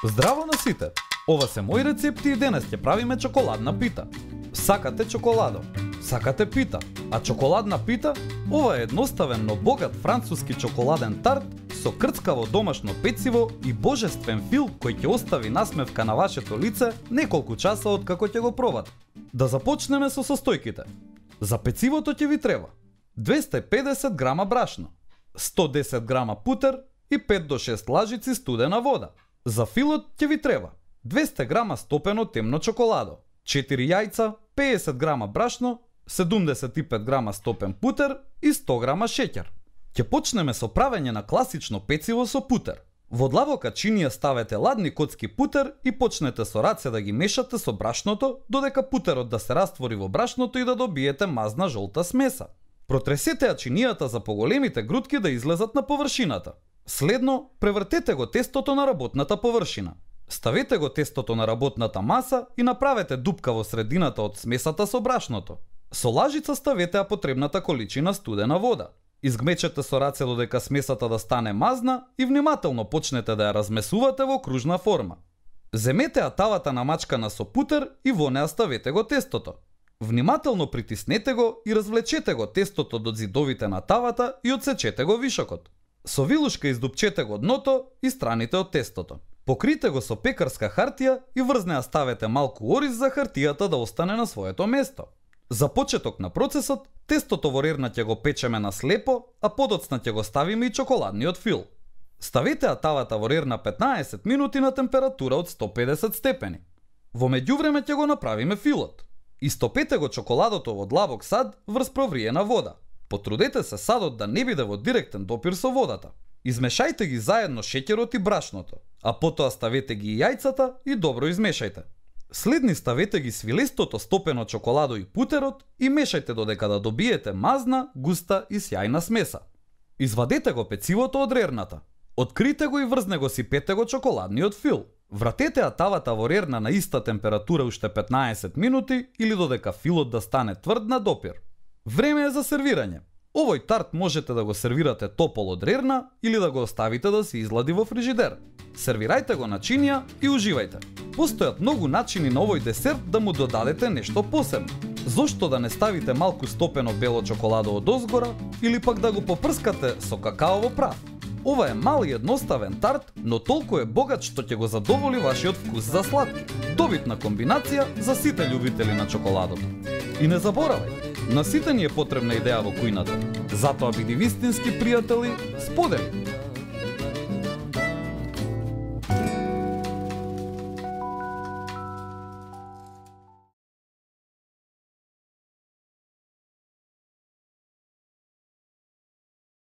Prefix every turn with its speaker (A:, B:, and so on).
A: Здраво на сите! Ова се мои рецепти и денес ќе правиме чоколадна пита. Сакате чоколадо? Сакате пита? А чоколадна пита? Ова е едноставен, но богат француски чоколаден тарт со крцкаво домашно пециво и божествен фил кој ќе остави насмевка на вашето лице неколку часа од како ќе го пробате. Да започнеме со состојките. За пецивото ќе ви треба 250 грама брашно, 110 грама путер и 5 до 6 лажици студена вода. За филот ќе ви треба 200 грама стопено темно чоколадо, 4 јајца, 50 грама брашно, 75 грама стопен путер и 100 грама шеќер. Ќе почнеме со правење на класично пециво со путер. Во длабока чинија ставете ладни коцки путер и почнете со раце да ги мешате со брашното додека путерот да се раствори во брашното и да добиете мазна жолта смеса. Протресете ја чинијата за поголемите грудки да излезат на површината. Следно, превртете го тестото на работната површина. Ставете го тестото на работната маса и направете дупка во средината од смесата со брашното. Со лажица ставете ја потребната количина студена вода. Изгмечете со раце додека смесата да стане мазна и внимателно почнете да ја размесувате во кружна форма. Земете ја тавата намачкана со путер и во неа ставете го тестото. Внимателно притиснете го и развлечете го тестото до зидовите на тавата и одсечете го вишокот. Со вилушка издупчете го дното и страните од тестото. Покрите го со пекарска хартија и врз неа ставете малку ориз за хартијата да остане на своето место. За почеток на процесот, тестото во рерна ќе го печеме на слепо, а подоцна ќе го ставиме и чоколадниот фил. Ставете ја тавата во рерна 15 минути на температура од 150 степени. Во меѓувреме ќе го направиме филот. Истопете го чоколадото во длабок сад врз провриена вода. Потрудете се садот да не биде во директен допир со водата. Измешајте ги заедно шеќерот и брашното, а потоа ставете ги и јајцата и добро измешајте. Следни ставете ги свилестото стопено чоколадо и путерот и мешајте додека да добиете мазна, густа и сјајна смеса. Извадете го пецивото од рерната. Открите го и врз него сипете го чоколадниот фил. Вратете ја тавата во рерна на иста температура уште 15 минути или додека филот да стане тврд на допир. Време е за сервирање. Овој тарт можете да го сервирате топол од рерна или да го оставите да се излади во фрижидер. Сервирајте го на чинија и уживајте. Постојат многу начини на овој десерт да му додадете нешто посебно. Зошто да не ставите малку стопено бело чоколадо од озгора или пак да го попрскате со какаово прав? Ова е мал и едноставен тарт, но толку е богат што ќе го задоволи вашиот вкус за сладки. Добитна комбинација за сите љубители на чоколадото. И не заборавај, на сите ни е потребна идеја во кујната. Затоа биди вистински пријатели, сподели!